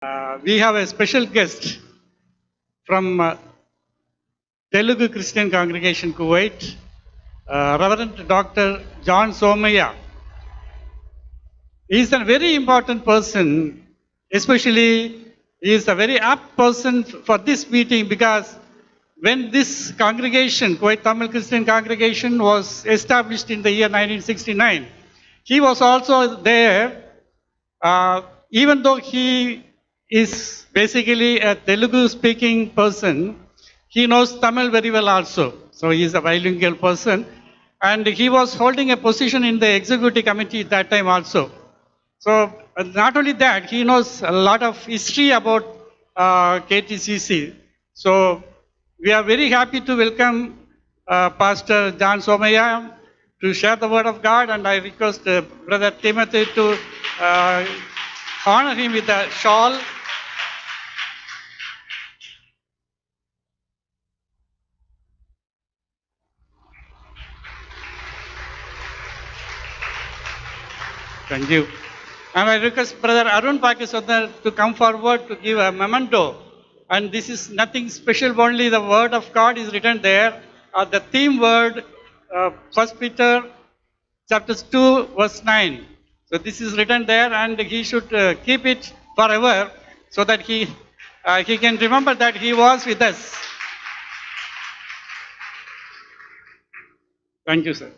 We have a special guest from Telugu Christian Congregation, Kuwait, Reverend Dr. John Somaya. He is a very important person, especially he is a very apt person for this meeting because when this congregation, Kuwait Tamil Christian Congregation, was established in the year 1969, he was also there. Even though he is basically a Telugu speaking person, he knows Tamil very well also. So he is a bilingual person and he was holding a position in the executive committee at that time also. So not only that, he knows a lot of history about KTCC. So we are very happy to welcome Pastor John Somaya to share the word of God, and I request Brother Timothy to honor him with a shawl. Thank you. And I request Brother Arun Pakiswandar to come forward to give a memento. And this is nothing special, only the word of God is written there. The theme word, 1 Peter chapter 2, verse 9. So this is written there, and he should keep it forever so that he can remember that he was with us. Thank you, sir.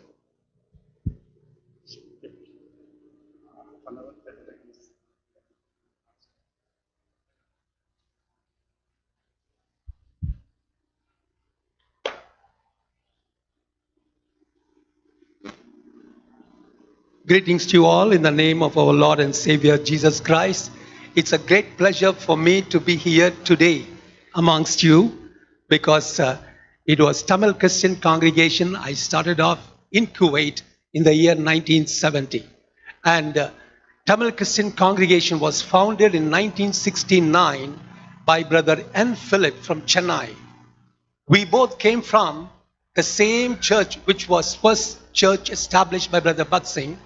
Greetings to you all in the name of our Lord and Savior Jesus Christ. It's a great pleasure for me to be here today amongst you because it was Tamil Christian Congregation. I started off in Kuwait in the year 1970. And Tamil Christian Congregation was founded in 1969 by Brother N. Philip from Chennai. We both came from the same church, which was first church established by Brother Bhat Singh.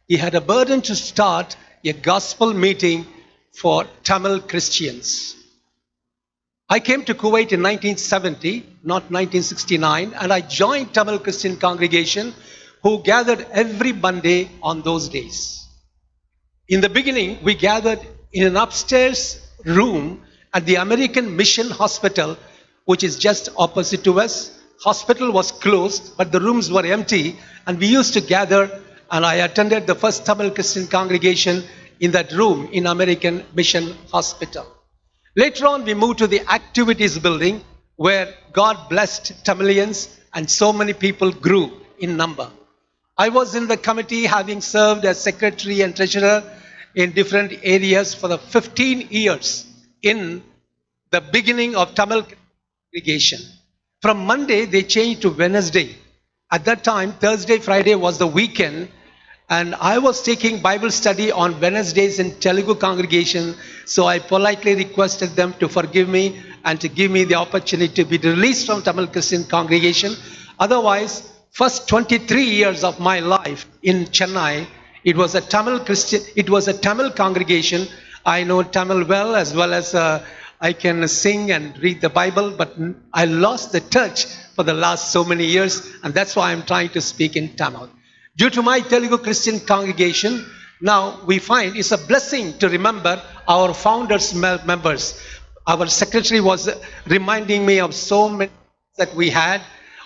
He had a burden to start a gospel meeting for Tamil Christians. I came to Kuwait in 1970, not 1969, and I joined Tamil Christian Congregation, who gathered every Monday on those days. In the beginning, we gathered in an upstairs room at the American Mission Hospital, which is just opposite to us. Hospital was closed, but the rooms were empty, and we used to gather, and I attended the first Tamil Christian Congregation in that room in American Mission Hospital. Later on, we moved to the Activities Building, where God blessed Tamilians, and so many people grew in number. I was in the committee, having served as secretary and treasurer in different areas for the 15 years in the beginning of Tamil Congregation. From Monday, they changed to Wednesday. At that time, Thursday, Friday was the weekend, and I was taking Bible study on Wednesdays in Telugu congregation, so I politely requested them to forgive me and to give me the opportunity to be released from Tamil Christian Congregation. Otherwise, first 23 years of my life in Chennai, it was a Tamil congregation. I know Tamil well as I can sing and read the Bible, but I lost the touch for the last so many years, and that's why I'm trying to speak in Tamil. Due to my Telugu Christian congregation, now we find it's a blessing to remember our founders' members. Our secretary was reminding me of so many that we had,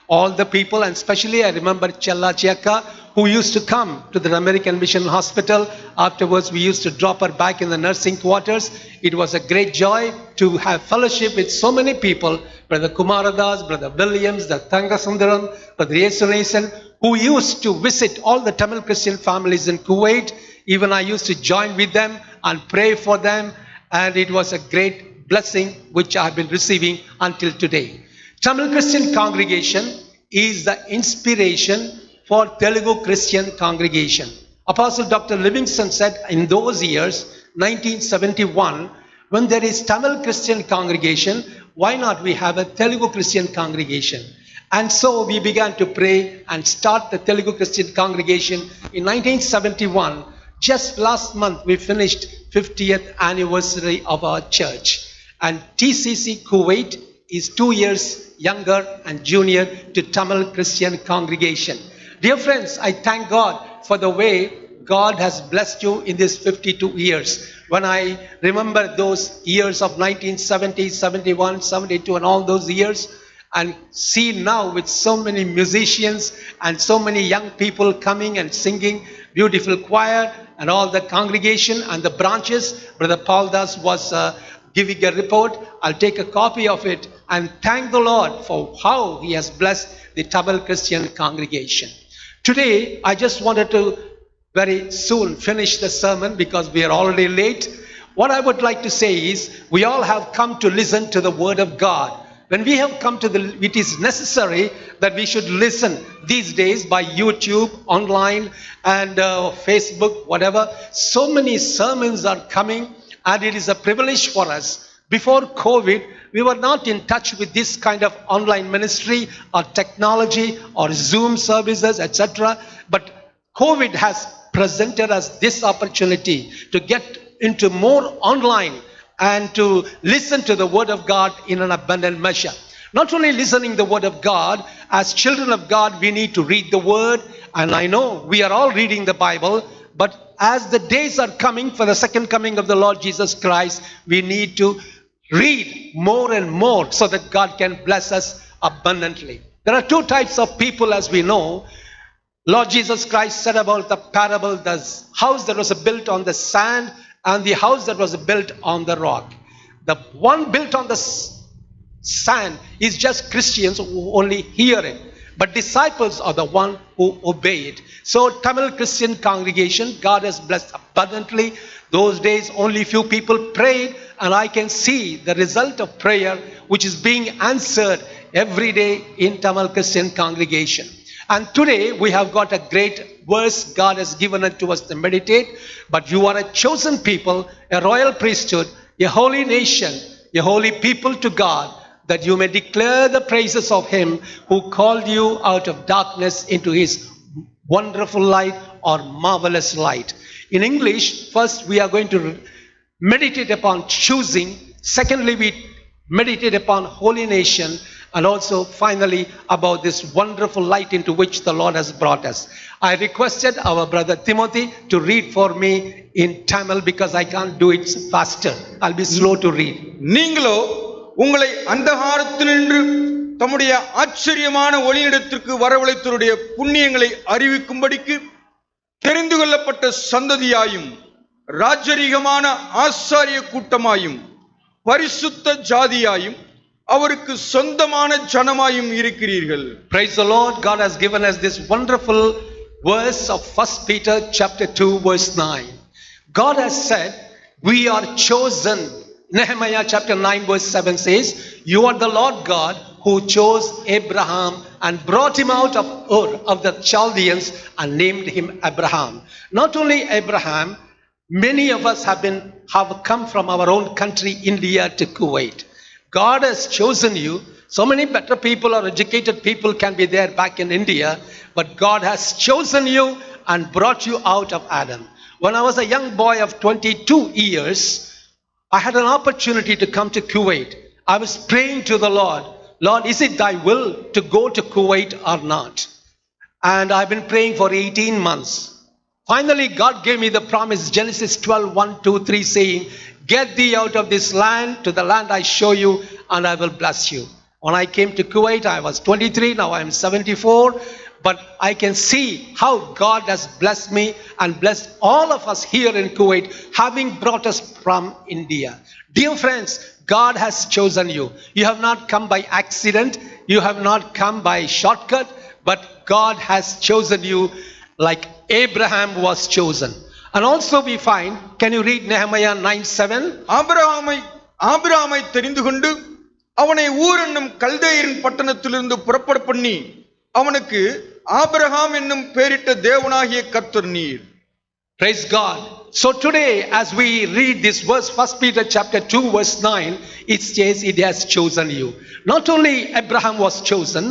all the people, and especially I remember Chella Chiaka, who used to come to the American Mission Hospital. Afterwards, we used to drop her back in the nursing quarters. It was a great joy to have fellowship with so many people, Brother Kumaradas, Brother Williams, the Thangasundaram, Brother Yesunasan, who used to visit all the Tamil Christian families in Kuwait. Even I used to join with them and pray for them, and it was a great blessing which I have been receiving until today. Tamil Christian Congregation is the inspiration for Telugu Christian Congregation. Apostle Dr. Livingston said in those years, 1971, when there is Tamil Christian Congregation, why not we have a Telugu Christian Congregation? And so we began to pray and start the Telugu Christian Congregation in 1971 Just last month we finished 50th anniversary of our church, and TCC Kuwait is 2 years younger and junior to Tamil Christian congregation. Dear friends, I thank God for the way God has blessed you in these 52 years. When I remember those years of 1970, 71, 72 and all those years, and see now with so many musicians and so many young people coming and singing, beautiful choir and all the congregation and the branches, Brother Paul Das was giving a report. I'll take a copy of it and thank the Lord for how He has blessed the Tamil Christian congregation. Today, I just wanted to very soon finish the sermon because we are already late. What I would like to say is, we all have come to listen to the Word of God. When we have come to it is necessary that we should listen these days by YouTube, online and Facebook, whatever. So many sermons are coming and it is a privilege for us. Before COVID, we were not in touch with this kind of online ministry or technology or Zoom services, etc. But COVID has presented us this opportunity to get into more online and to listen to the Word of God in an abundant measure. Not only listening the Word of God, as children of God, we need to read the Word. And I know we are all reading the Bible, but as the days are coming for the second coming of the Lord Jesus Christ, we need to read more and more so that God can bless us abundantly. There are two types of people, as we know. Lord Jesus Christ said about the parable, the house that was built on the sand and the house that was built on the rock. The one built on the sand is just Christians who only hear it. But disciples are the one who obey it. So Tamil Christian congregation, God has blessed abundantly. Those days only few people prayed, and I can see the result of prayer which is being answered every day in Tamil Christian congregation. And today we have got a great verse God has given it to us to meditate. But you are a chosen people, a royal priesthood, a holy nation, a holy people to God, that you may declare the praises of Him who called you out of darkness into His wonderful light or marvelous light. In English, first we are going to meditate upon choosing. Secondly, we meditate upon holy nation. And also finally about this wonderful light into which the Lord has brought us. I requested our brother Timothy to read for me in Tamil because I can't do it faster. I'll be slow to read. நீங்களோ உங்களை அந்தகாரத்தினின்று தம்முடைய ஆச்சரியமான ஒளியிடத்திற்கு வரவழைத்தவருடைய புண்ணியங்களை அறிவிக்கும்படிக்கு தெரிந்து கொள்ளப்பட்ட சந்ததியாயும் ராஜரீகமான ஆசாரிய கூட்டமாயும் பரிசுத்த ஜாதியாயும் அவருக்கு சொந்தமான ஜனமாயும் இருக்கிறீர்கள். Praise the Lord. God has given us this wonderful verse of 1 Peter chapter 2 verse 9. God has said we are chosen. Nehemiah chapter 9 verse 7 says, you are the Lord God who chose Abraham and brought him out of Ur of the Chaldeans and named him Abraham. Not only Abraham, many of us have come from our own country, India, to Kuwait. God has chosen you. So many better people or educated people can be there back in India, but God has chosen you and brought you out of Adam. When I was a young boy of 22 years, I had an opportunity to come to Kuwait. I was praying to the Lord, Lord, is it thy will to go to Kuwait or not? And I've been praying for 18 months. Finally, God gave me the promise, Genesis 12, 1, 2, 3, saying, get thee out of this land to the land I show you, and I will bless you. When I came to Kuwait, I was 23, now I am 74. But I can see how God has blessed me and blessed all of us here in Kuwait, having brought us from India. Dear friends, God has chosen you. You have not come by accident. You have not come by shortcut. But God has chosen you like Abraham was chosen. And also we find, can you read Nehemiah 9:7? ஆபிரகாமை தெரிந்து கொண்டு அவனை ஊர் என்னும் கல்தேயரின் பட்டணத்திலிருந்து புறப்பட பண்ணி அவனுக்கு Abraham என்னும் பெயரிட்ட தேவனாகிய கர்த்தர் நீர். Praise God. So today as we read this verse, 1 Peter chapter 2 verse 9, it says it has chosen you. Not only Abraham was chosen,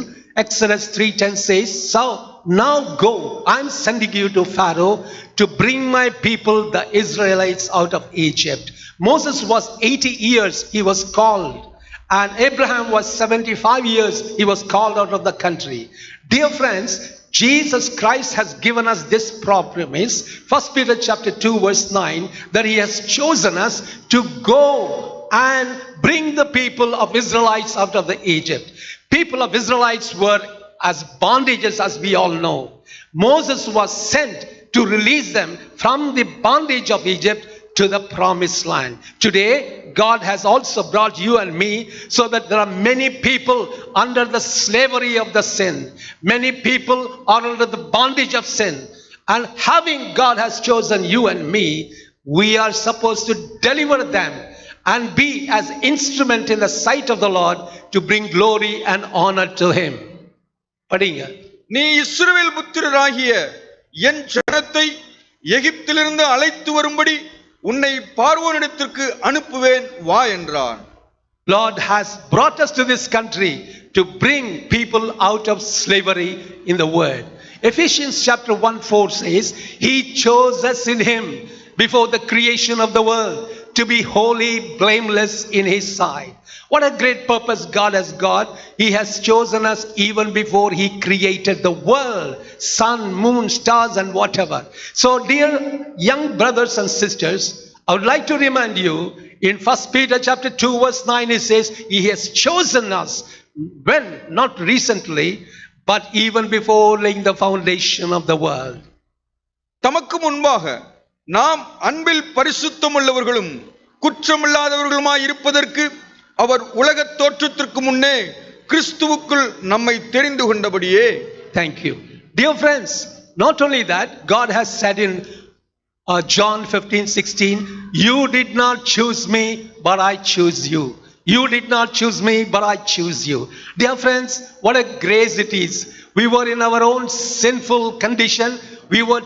Exodus 3:10 says, so now go, I'm sending you to Pharaoh to bring my people, the Israelites, out of Egypt. Moses was 80 years, he was called. And Abraham was 75 years, he was called out of the country. Dear friends, Jesus Christ has given us this promise, 1 Peter chapter 2 verse 9, that he has chosen us to go and bring the people of Israelites out of the Egypt. People of Israelites were as bondages, as we all know. Moses was sent to release them from the bondage of Egypt to the promised land. Today, God has also brought you and me so that there are many people under the slavery of the sin. Many people are under the bondage of sin. And having God has chosen you and me, we are supposed to deliver them and be as instrument in the sight of the Lord to bring glory and honor to him. படிங்க. நீ இஸ்ரவேல் புத்திரராகிய என் ஜனத்தை எகிப்திலிருந்து அழைத்து வரும்படி உன்னை பார்வோனிடத்திற்கு அனுப்புவேன் வா என்றான். Lord has brought us to this country to bring people out of slavery in the word. Ephesians chapter 1:4 says, he chose us in him before the creation of the world to be holy, blameless in his sight. What a great purpose God has got. He has chosen us even before he created the world, sun, moon, stars and whatever. So dear young brothers and sisters, I would like to remind you, in 1 Peter chapter 2 verse 9 it says, he has chosen us when, not recently, but even before laying the foundation of the world. தமக்கு முன்பாக நாம் அன்பில் பரிசுத்தமுள்ளவர்களும் குற்றமில்லாதவர்களுமாய் இருப்பதற்கு அவர் உலகத் தோற்றத்திற்கு முன்னே கிறிஸ்துவுக்குள் நம்மை தெரிந்து கொண்டபடியே. Thank you. Dear friends, not only that, God has said in John 15:16, you did not choose me, but I choose you. You did not choose me, but I choose you. Dear friends, what a grace it is. We were in our own sinful condition. We were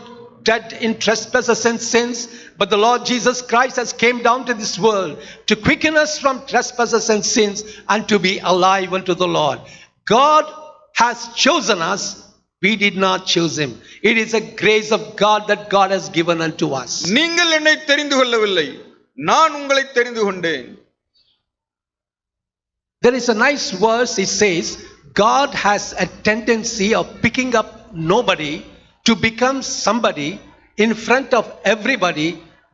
dead in trespasses and sins, but the Lord Jesus Christ has came down to this world to quicken us from trespasses and sins and to be alive unto the Lord. God has chosen us. We did not choose him. It is a grace of God that God has given unto us. நீங்கள் என்னை தெரிந்து கொள்ளவில்லை, நான் உங்களை தெரிந்து கொண்டேன். There is a nice verse. It says, God has a tendency of picking up nobody to become somebody in front of everybody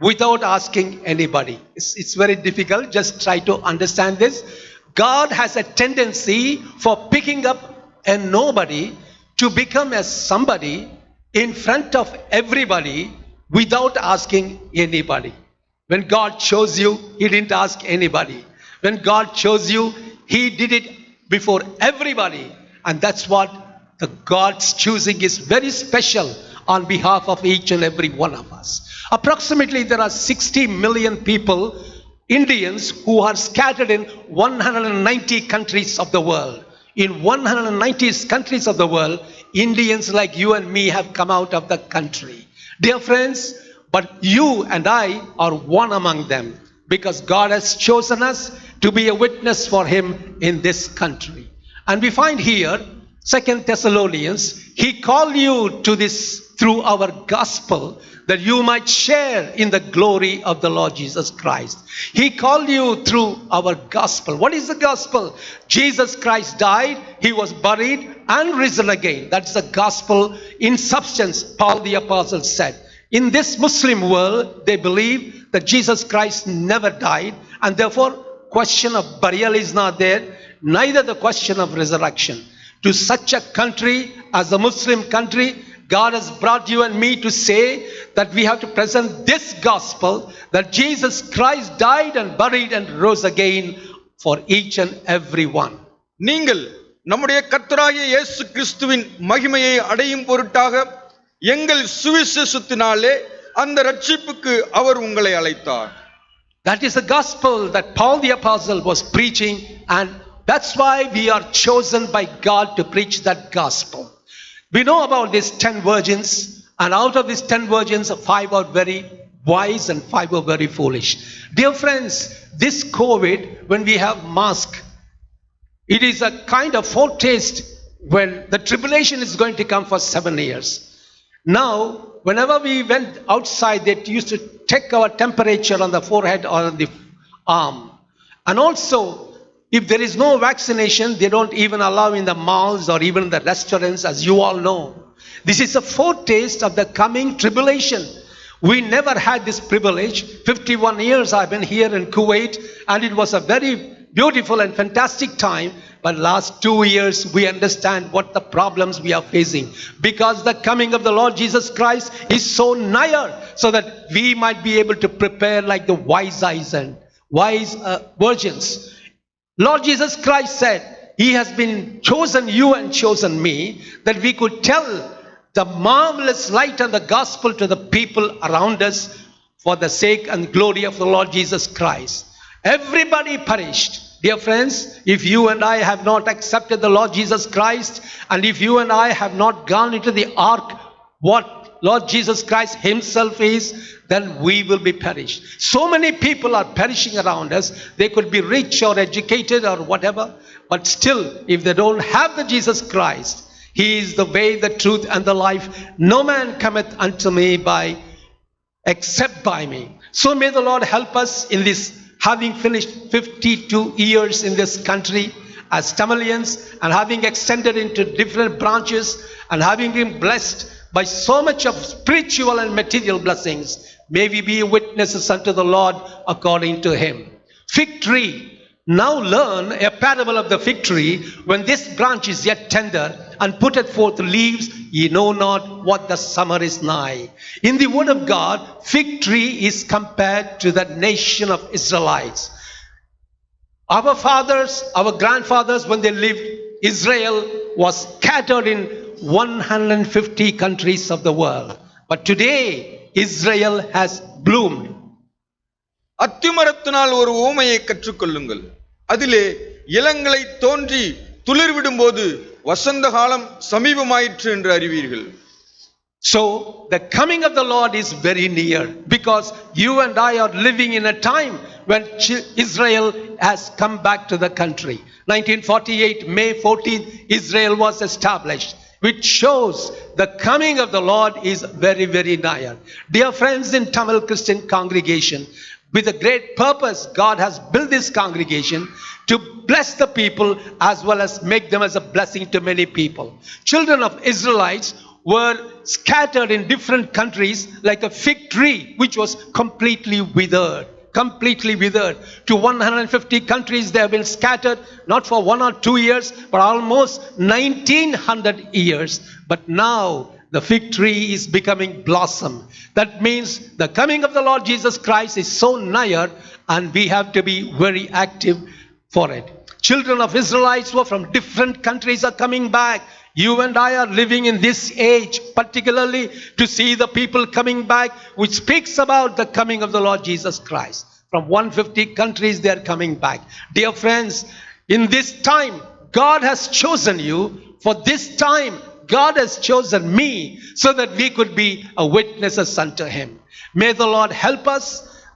without asking anybody. It's very difficult. Just try to understand this. God has a tendency for picking up a nobody to become a somebody in front of everybody without asking anybody. When God chose you, he didn't ask anybody. When God chose you, he did it before everybody. And that's what the God's choosing is very special on behalf of each and every one of us. Approximately there are 60 million people, Indians, who are scattered in 190 countries of the world. In 190 countries of the world, Indians like you and me have come out of the country. Dear friends, but you and I are one among them because God has chosen us to be a witness for him in this country. And we find here, 2 Thessalonians, he called you to this through our gospel that you might share in the glory of the Lord Jesus Christ. He called you through our gospel. What is the gospel? Jesus Christ died, he was buried and risen again. That's the gospel in substance, Paul the apostle said. In this Muslim world, they believe that Jesus Christ never died and therefore question of burial is not there, neither the question of resurrection. To such a country as a Muslim country, God has brought you and me to say that we have to present this gospel that Jesus Christ died and buried and rose again for each and every one. நீங்கள் நம்முடைய கர்த்தராகிய இயேசு கிறிஸ்துவின் மகிமையை அடையும் பொருட்டாக எங்கள் சுவிசேஷத்தினாலே அந்த ரட்சிப்புக்கு அவர் உங்களை அழைத்தார். That is the gospel that Paul the apostle was preaching, and that's why we are chosen by God to preach that gospel. We know about these 10 virgins, and out of these 10 virgins, 5 are very wise and 5 are very foolish. Dear friends, this COVID, when we have mask, it is a kind of foretaste when the tribulation is going to come for 7 years. Now, whenever we went outside, they used to check our temperature on the forehead or on the arm. And also, if there is no vaccination, they don't even allow in the malls or even in the restaurants, as you all know. This is a foretaste of the coming tribulation. We never had this privilege. 51 years I've been here in Kuwait, and it was a very beautiful and fantastic time. But last 2 years, we understand what the problems we are facing, because the coming of the Lord Jesus Christ is so nigh, so that we might be able to prepare like the wise virgins. Lord Jesus Christ said, He has been chosen you and chosen me, that we could tell the marvelous light and the gospel to the people around us for the sake and glory of the Lord Jesus Christ. Everybody perished. Dear friends, if you and I have not accepted the Lord Jesus Christ, and if you and I have not gone into the ark, what Lord Jesus Christ Himself is, then we will be perished. So many people are perishing around us. They could be rich or educated or whatever, but still, if they don't have the Jesus Christ, He is the way, the truth, and the life. No man cometh unto me except by me. So may the Lord help us in this, having finished 52 years in this country as Tamilians, and having extended into different branches, and having been blessed by so much of spiritual and material blessings, may we be witnesses unto the Lord according to Him. Fig tree. Now learn a parable of the fig tree. When this branch is yet tender, and putteth forth leaves, ye know not what the summer is nigh. In the word of God, fig tree is compared to the nation of Israelites. Our fathers, our grandfathers, when they lived, Israel was scattered in 150 countries of the world. But today, Israel has bloomed. அத்திமரத்தினால் ஒரு ஊமையை கற்றுக்கொள்ளுங்கள். அதிலே இளங்களை தோன்றி துளிர் விடும்போது வசந்த காலம் சமீபமாயிற்று என்று அறிவீர்கள். So the coming of the Lord is very near, because you and I are living in a time when Israel has come back to the country. 1948, May 14th, Israel was established, which shows the coming of the Lord is very, very nigh. Dear friends in Tamil Christian congregation, with a great purpose, God has built this congregation to bless the people as well as make them as a blessing to many people. Children of Israelites were scattered in different countries like a fig tree which was completely withered. To 150 countries they have been scattered, not for 1 or 2 years, but almost 1900 years. But now the fig tree is becoming blossom. That means the coming of the Lord Jesus Christ is so nigh, and we have to be very active for it. Children of Israelites who are from different countries are coming back. You and I are living in this age, particularly to see the people coming back, which speaks about the coming of the Lord Jesus Christ. From 150 countries they are coming back. Dear friends, in this time, God has chosen you. For this time, God has chosen me so that we could be a witnesses unto Him. May the Lord help us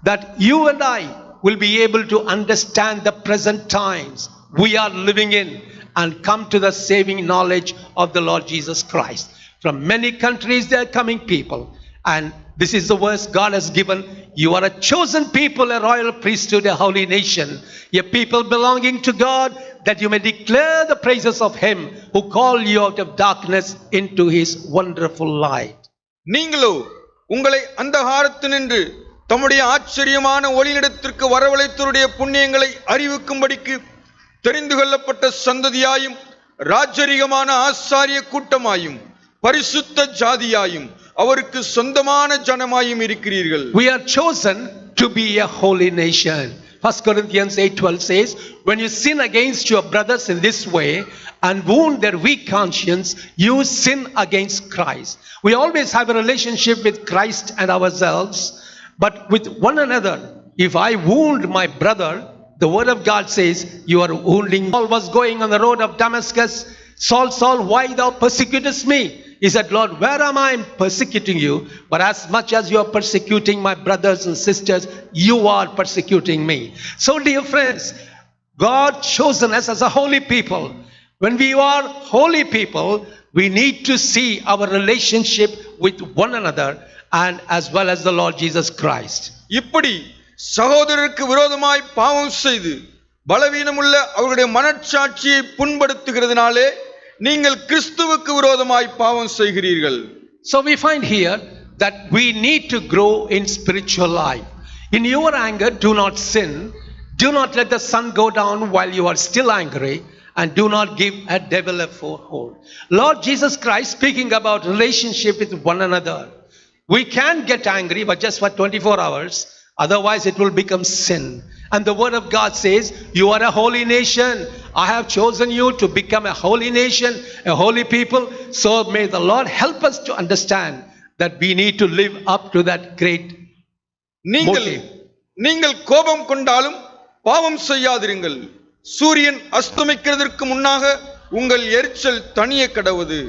that you and I will be able to understand the present times we are living in and come to the saving knowledge of the Lord Jesus Christ. From many countries there are coming people, and this is the verse God has given. You are a chosen people, a royal priesthood, a holy nation, a people belonging to God, that you may declare the praises of Him who called you out of darkness into His wonderful light. நீங்களோ உங்களை அந்தகாரத்தினின்று தம்முடைய ஆச்சரியமான ஒளியிடத்திற்கு வரவழைத்தவருடைய புண்ணியங்களை அறிவிக்கும்படிக்கு தெரிந்து கொள்ளப்பட்ட சந்ததியாயும் ராஜரிகமான ஆசாரிய கூட்டமாயும் பரிசுத்த ஜாதியாயும் அவருக்கு சொந்தமான ஜனமாயும் இருக்கிறீர்கள். We are chosen to be a holy nation. 1 Corinthians 8:12 says, when you sin against your brothers in this way and wound their weak conscience, you sin against Christ. We always have a relationship with Christ and ourselves, but with one another. If I wound my brother, the word of God says, you are wounding. Saul was going on the road of Damascus. Saul, Saul, why thou persecutest me? He said, Lord, where am I persecuting you? But as much as you are persecuting my brothers and sisters, you are persecuting me. So dear friends, God chosen us as a holy people. When we are holy people, we need to see our relationship with one another and as well as the Lord Jesus Christ. இப்படி சகோதரருக்கு விரோதமாய் பாவம் செய்து பலவீனமுள்ள அவருடைய மனச்சாட்சியை புண்படுத்துகிறதுனாலே நீங்கள் கிறிஸ்துவுக்கு விரோதமாய் பாவம் செய்கிறீர்கள். So we find here that we need to grow in spiritual life. In your anger, do not sin. Do not let the sun go down while you are still angry, and do not give a devil a foothold. Lord Jesus Christ speaking about relationship with one another. We can get angry, but just for 24 hours. Otherwise, it will become sin. And the word of God says, you are a holy nation. I have chosen you to become a holy nation, a holy people. So may the Lord help us to understand that we need to live up to that great motive. நீங்கள் கோபம் கொண்டாலும் பாவம் செய்யாதிருங்கள். சூரியன் அஸ்தமிக்கிறதற்கு முன்னாக உங்கள் எரிச்சல் தணிய கடவுது.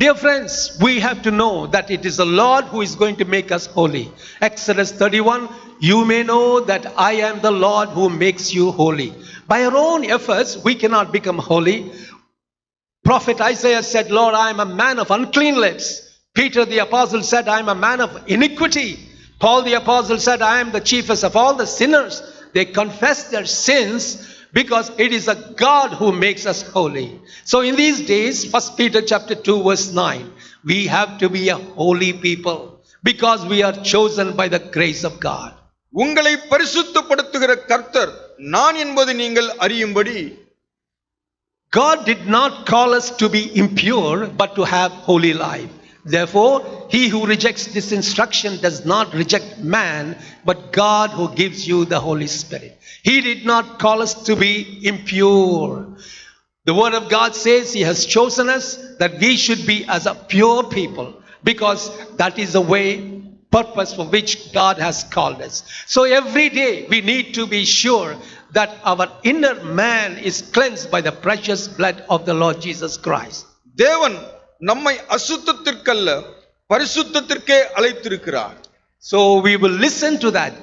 Dear friends, we have to know that it is the Lord who is going to make us holy. Exodus 31, you may know that I am the Lord who makes you holy. By our own efforts, we cannot become holy. Prophet Isaiah said, Lord, I am a man of unclean lips. Peter the apostle said, I am a man of iniquity. Paul the apostle said, I am the chiefest of all the sinners. They confess their sins because it is a God who makes us holy. So in these days, 1 Peter chapter 2 verse 9, we have to be a holy people because we are chosen by the grace of God. உங்களை பரிசுத்தப்படுத்துகிற கர்த்தர் நான் என்பது நீங்கள் அறியும்படி. God did not call us to be impure but to have holy life. Therefore, he who rejects this instruction does not reject man, but God who gives you the Holy Spirit. He did not call us to be impure. The word of God says he has chosen us that we should be as a pure people because that is the way, purpose for which God has called us. So every day we need to be sure that our inner man is cleansed by the precious blood of the Lord Jesus Christ. தேவன் நம்மை அசுத்தத்திற்கல்ல பரிசுத்தத்திற்கே அழைத்திருக்கிறார். So we will listen to that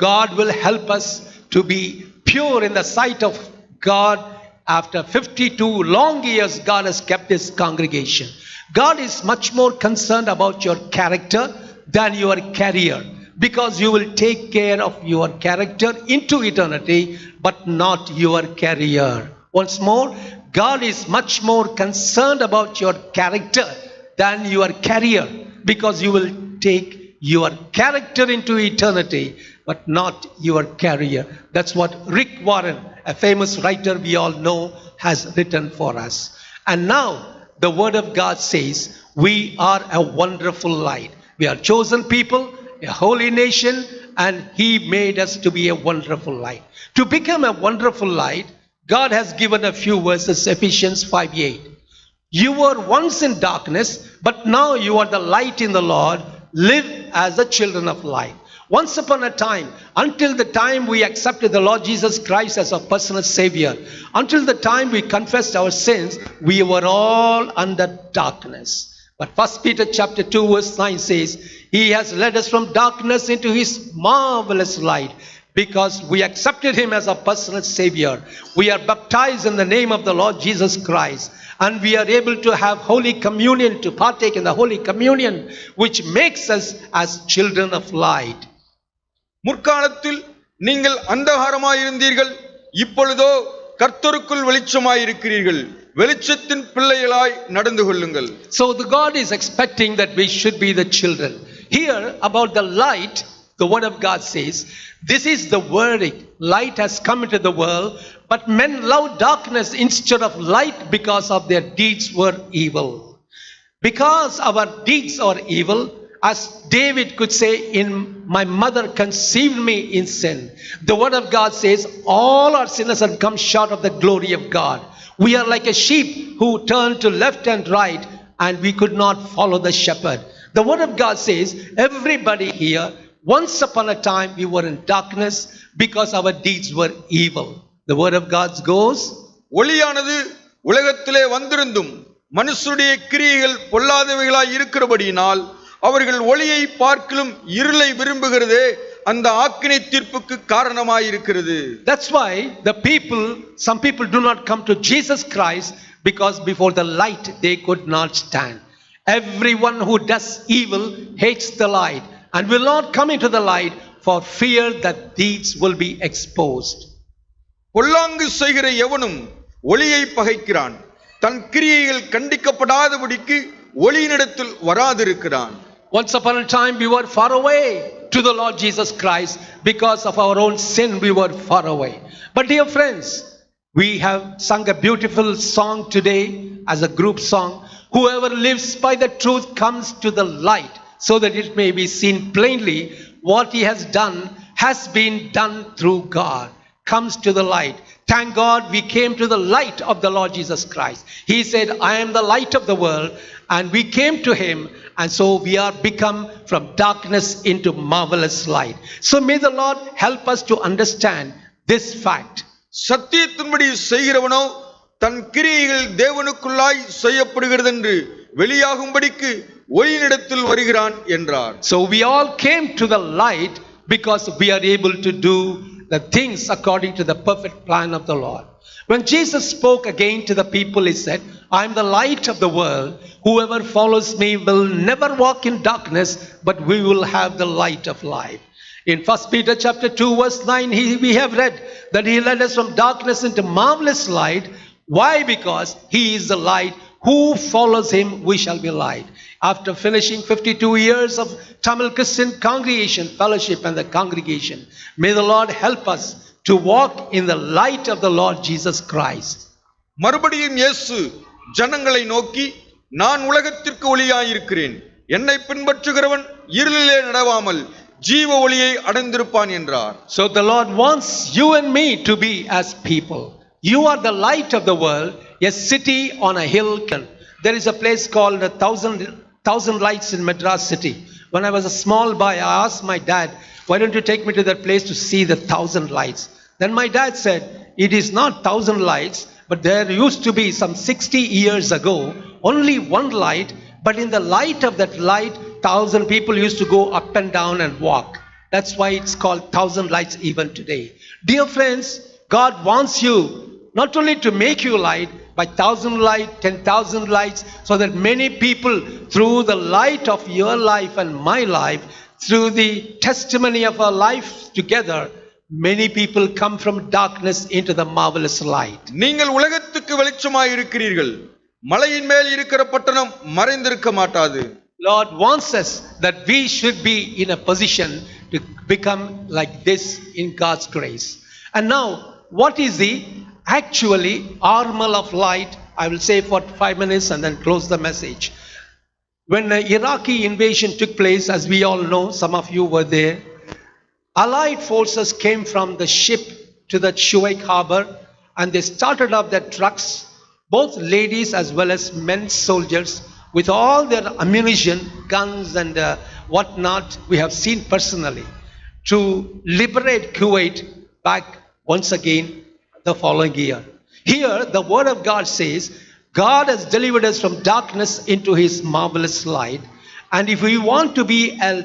God will help us to be pure in the sight of God. After 52 long years, God has kept his congregation. God is much more concerned about your character than your career, because you will take care of your character into eternity, but not your career. Once more, God is much more concerned about your character than your career, because you will take your character into eternity, but not your career. That's what Rick Warren, a famous writer we all know, has written for us. And now the word of God says we are a wonderful light. We are chosen people, a holy nation, and he made us to be a wonderful light. To become a wonderful light, God has given a few verses, Ephesians 5:8. You were once in darkness, but now you are the light in the Lord. Live as the children of light. Once upon a time, until the time we accepted the Lord Jesus Christ as our personal Savior, until the time we confessed our sins, we were all under darkness. But 1 Peter chapter 2 verse 9 says, he has led us from darkness into his marvelous light. Because we accepted him as our personal Savior, we are baptized in the name of the Lord Jesus Christ, and we are able to have Holy Communion, to partake in the Holy Communion, which makes us as children of light. முற்காலத்தில் நீங்கள் அந்தகாரமாயிருந்தீர்கள், இப்பொழுதோ கர்த்தருக்குள் வெளிச்சமாயிருக்கிறீர்கள். வெளிச்சத்தின் பிள்ளைகளாய் நடந்து கொள்ளுங்கள். So the God is expecting that we should be the children. Here about the light, the word of God says, this is the verdict. Light has come into the world, but men love darkness instead of light because of their deeds were evil. Because our deeds are evil, as David could say, in my mother conceived me in sin. The word of God says, all our sinners have come short of the glory of God. We are like a sheep who turned to left and right, and we could not follow the shepherd. The word of God says, everybody here, once upon a time we were in darkness because our deeds were evil. The word of God goes, ஒளியானது உலகத்திலே வந்திருந்தும் மனுஷருடைய கிரியைகள் பொல்லாதவைகளாய் இருக்கிறபடியினால் அவர்கள் ஒளியை பார்க்கிலும் இருளை விரும்புகிறதே அந்த ஆக்கினை தீர்ப்புக்கு காரணமாய் இருக்கிறது. That's why some people do not come to Jesus Christ, because before the light they could not stand. Everyone who does evil hates the light and will not come into the light for fear that deeds will be exposed. பொல்லாங்கு செய்கிற எவனும் ஒளியை பகைக்கிறான், தன் கிரியைகள் கண்டிக்கப்படாதபடிக்கு ஒளியினிடத்தில் வராதிருக்கிறான். Once upon a time we were far away to the Lord Jesus Christ. Because of our own sin we were far away. But dear friends, we have sung a beautiful song today as a group song. Whoever lives by the truth comes to the light, so that it may be seen plainly what he has done has been done through God. Comes to the light. Thank God we came to the light of the Lord Jesus Christ. He said, I am the light of the world, and we came to him, and so we are become from darkness into marvelous light. So may the Lord help us to understand this fact. சத்தியத்தின்படி செய்கிறவனோ தன் கிரியைகள் தேவனுக்குள்ளாய் செய்யப்படுகிறது என்று வெளியாகும்படிக்கு ஒளியினிடத்தில் வருகிறான் என்றார். So we all came to the light because we are able to do the things according to the perfect plan of the Lord. When Jesus spoke again to the people, he said, I am the light of the world. Whoever follows me will never walk in darkness, but we will have the light of life. In 1 Peter chapter 2 verse 9, we have read that he led us from darkness into marvelous light. Why? Because he is the light. Who follows him, we shall be light. After finishing 52 years of Tamil Christian congregation, fellowship and the congregation, may the Lord help us to walk in the light of the Lord Jesus Christ. மறுபடியும் இயேசு ஜனங்களை நோக்கி, நான் உலகத்திற்கு ஒளியாயிருக்கிறேன், என்னை பின்பற்றுகிறவன் இருளிலே நடவாமல் ஜீவ ஒளியை அடைந்திருப்பான் என்றார். So the Lord wants you and me to be as people. You are the light of the world, a city on a hill. There is a place called 1,000 Lights in Madras city. When I was a small boy, I asked my dad, why don't you take me to that place to see the 1,000 lights? Then my dad said, it is not 1,000 lights, but there used to be some 60 years ago, only one light, but in the light of that light, 1,000 people used to go up and down and walk. That's why it's called 1,000 lights even today. Dear friends, God wants you not only to make you light, by 1,000 light, 10,000 lights, so that many people through the light of your life and my life, through the testimony of our life together, many people come from darkness into the marvelous light. நீங்கள் உலகத்துக்கு வெளிச்சமாய் இருக்கிறீர்கள், மலையின் மேல் இருக்கிற பட்டணம் மறைந்திருக்க மாட்டாது. Lord wants us that we should be in a position to become like this in God's grace. And now, what is the actually armor of light? I will say for 5 minutes and then close the message. When the Iraqi invasion took place, as we all know, some of you were there, Allied forces came from the ship to the Shuaik harbor, and they started up their trucks, both ladies as well as men soldiers, with all their ammunition, guns and whatnot, we have seen personally, to liberate Kuwait back once again the following year. Here the word of God says, God has delivered us from darkness into his marvelous light. And if we want to be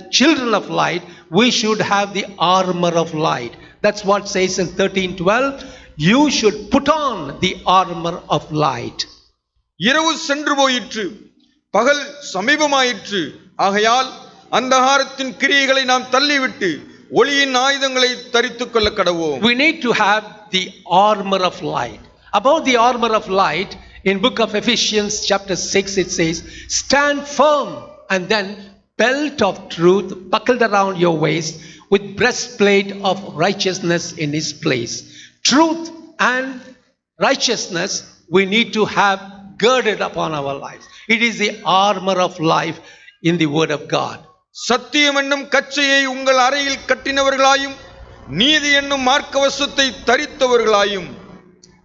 children of light, we should have the armor of light. That's what it says in 13:12. You should put on the armor of light. இரவு சென்று போயிற்று, பகல் சமீபமாயிற்று. ஆகையால் அந்தகாரத்தின் கிரியைகளை நாம் தள்ளிவிட்டு ஒளியின் ஆயுதங்களை தரித்துக் கொள்ள கடவோம். We need to have the armor of light. About the armor of light, in book of Ephesians chapter 6 it says, stand firm, and then belt of truth buckled around your waist, with breastplate of righteousness in his place. Truth and righteousness we need to have girded upon our lives. It is the armor of life in the word of God. சத்தியம் என்னும் கச்சையை உங்கள் அறையில் கட்டினவர்களாயும் நீதி என்னும் மார்க்கவசத்தை தரித்தவர்களாயும்.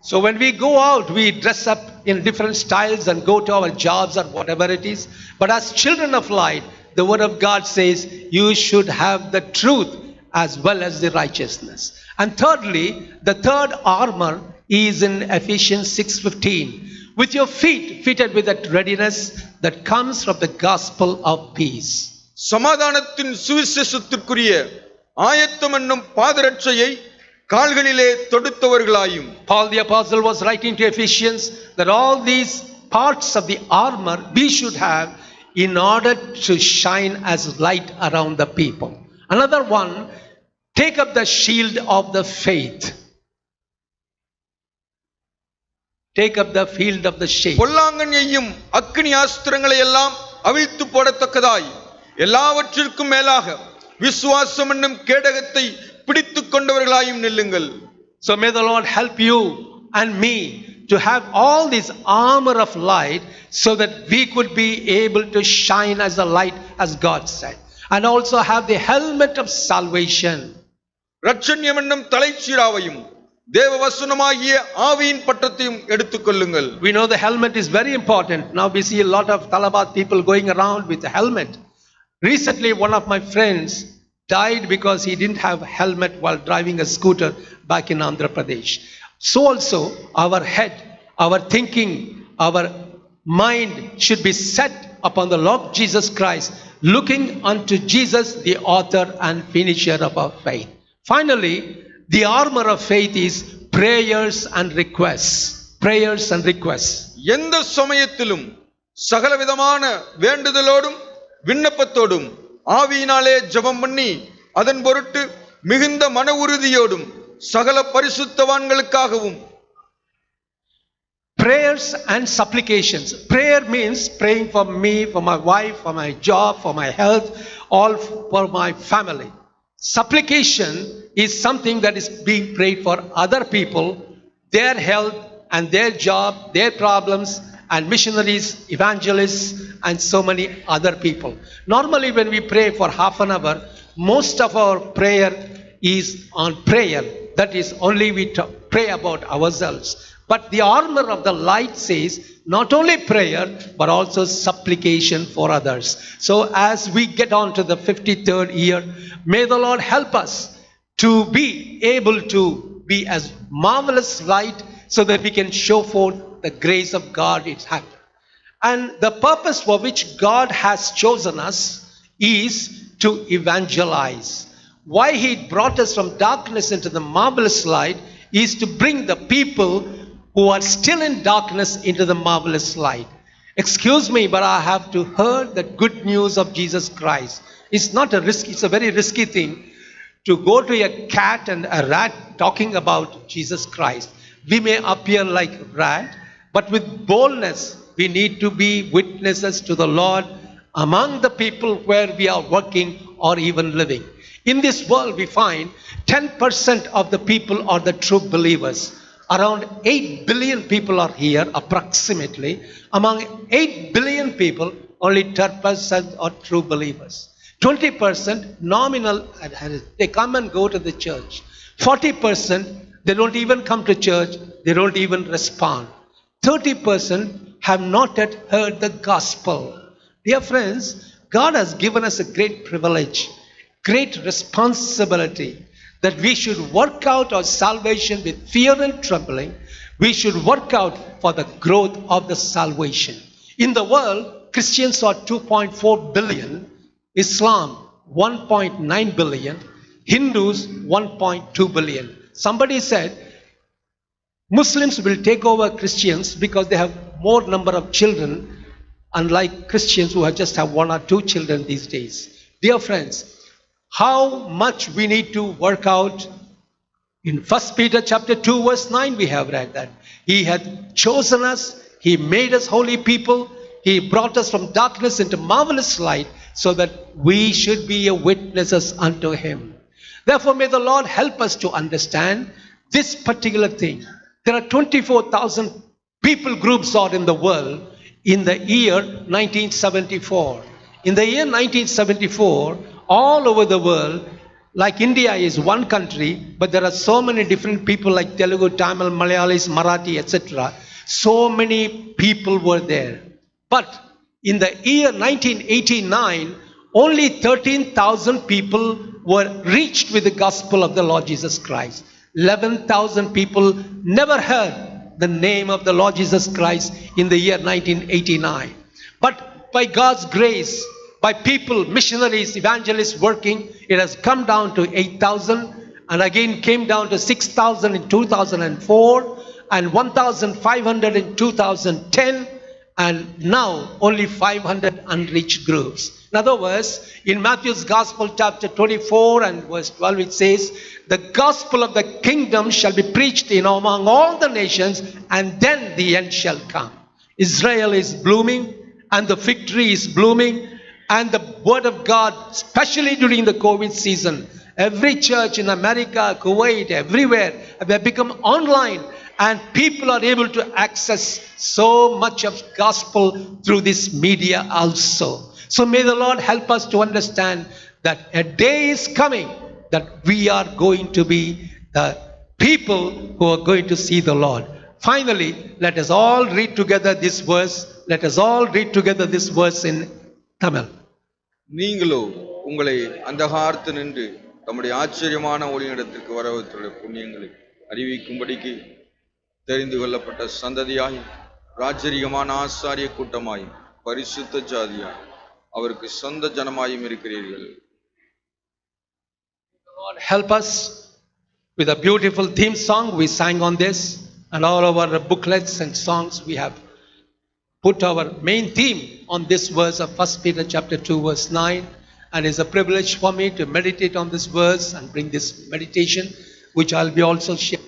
So when we go out, we dress up in different styles and go to our jobs or whatever it is. But as children of light, the word of God says you should have the truth as well as the righteousness. And thirdly, the third armor is in Ephesians 6:15. With your feet fitted with that readiness that comes from the gospel of peace. சமாதானத்தின் சுவிசேஷத்திற்குரிய ஆயத்தம் என்னும் பாதரட்சையை கால்களிலே தொடுத்தவர்களாயும். Paul the apostle was writing to Ephesians that all these parts of the armor we should have in order to shine as light around the people. Another one, take up the shield of the faith. Take up the field of the faith. பொல்லாங்கண்யையும் அக்கினி ஆஸ்திரங்களை எல்லாம் அவிழ்த்து போடத்தக்கதாய் எல்லாவற்றிற்கும் மேலாக விசுவாசம் என்னும் கேடகத்தை பிடித்துக் கொண்டவர்களாயும் நில்லுங்கள். So may the Lord help you and me to have all this armor of light so that we could be able to shine as a light as God said, and also have the helmet of salvation. இரட்சண்யம் என்னும் தலைச்சீராவையும் தேவ வசனமாகிய ஆவியின் பட்டத்தையும் எடுத்துக்கொள்ளுங்கள். We know the helmet is very important. Now we see a lot of Talabat people going around with a helmet. Recently one of my friends died because he didn't have a helmet while driving a scooter back in Andhra Pradesh. So also our head, our thinking, our mind should be set upon the Lord Jesus Christ, looking unto Jesus, the author and finisher of our faith. Finally, the armor of faith is prayers and requests. Prayers and requests. எந்த சமயத்திலும் சகலவிதமான வேண்டுதலோடும் விண்ணப்பத்தோடும் ஆவியினாலே ஜெபம் பண்ணி அதன் பொருட்டு மிகுந்த மன உறுதியோடும் சகல பரிசுத்தவான்களுக்காகவும். Prayers and supplications. Prayer means praying for me, for my wife, for my job, for my health, all for my family. Supplication is something that is being prayed for other people, their health and their job, their problems, and missionaries, evangelists, and so many other people. Normally when we pray for half an hour, most of our prayer is on prayer. That is, only we pray about ourselves. But the armor of the light says not only prayer but also supplication for others. So as we get on to the 53rd year, may the Lord help us to be able to be as marvelous light so that we can show forth the grace of God. It's happened. And the purpose for which God has chosen us is to evangelize. Why He brought us from darkness into the marvelous light is to bring the people who are still in darkness into the marvelous light. Excuse me, but I have to hear the good news of Jesus Christ. It's not a risk, it's a very risky thing to go to a cat and a rat talking about Jesus Christ. We may appear like rat, but with boldness we need to be witnesses to the Lord among the people where we are working or even living. In this world we find 10% of the people are the true believers. Around 8 billion people are here approximately. Among 8 billion people, only 10% are true believers. 20% nominal, they come and go to the church. 40%, they don't even come to church, they don't even respond. 30% have not yet heard the gospel. Dear friends, God has given us a great privilege, great responsibility, that we should work out our salvation with fear and trembling. We should work out for the growth of the salvation. In the world, Christians are 2.4 billion, Islam 1.9 billion, Hindus 1.2 billion. Somebody said Muslims will take over Christians because they have more number of children, unlike Christians who just have 1 or 2 children these days. Dear friends, how much we need to work out. In 1 Peter chapter 2 verse 9 we have read that He hath chosen us, He made us holy people, He brought us from darkness into marvelous light so that we should be witnesses unto Him. Therefore may the Lord help us to understand this particular thing. There are 24,000 people groups are in the world in the year 1974. In the year 1974, all over the world, like India is one country, but there are so many different people like Telugu, Tamil, Malayalis, Marathi, etc. So many people were there. But in the year 1989, only 13,000 people were reached with the gospel of the Lord Jesus Christ. 11,000 people never heard the name of the Lord Jesus Christ in the year 1989. But by God's grace, by people, missionaries, evangelists working, it has come down to 8,000, and again came down to 6,000 in 2004 and 1,500 in 2010, and now only 500 unreached groups. In other words, in Matthew's Gospel chapter 24 and verse 12 it says, the gospel of the kingdom shall be preached in among all the nations, and then the end shall come. Israel is blooming, and the fig tree is blooming, and the word of God, especially during the COVID season, every church in America, Kuwait, everywhere, have become online, and people are able to access so much of gospel through this media also. So may the Lord help us to understand that a day is coming that we are going to be the people who are going to see the Lord. Finally, let us all read together this verse. Let us all read together this verse in Tamil. நீங்களோ உங்களை அந்தகாரத்து நின்று தம்முடைய ஆச்சரியமான ஒளியிடத்திற்கு வரவழைத்துள்ள புண்ணியங்களை அறிவிக்கும்படிக்கு தெரிந்து கொள்ளப்பட்ட சந்ததியாய் ராஜரீகமான ஆசாரிய கூட்டமாய் பரிசுத்த ஜாதியாய் அவருக்கு சொந்த ஜனமாயும் இருக்கிறீர்கள். Lord, help us with a beautiful theme song we sang on this, and all of our booklets and songs we have put our main theme on this verse of 1 Peter chapter 2 verse 9, and it's a privilege for me to meditate on this verse and bring this meditation which I'll be also sharing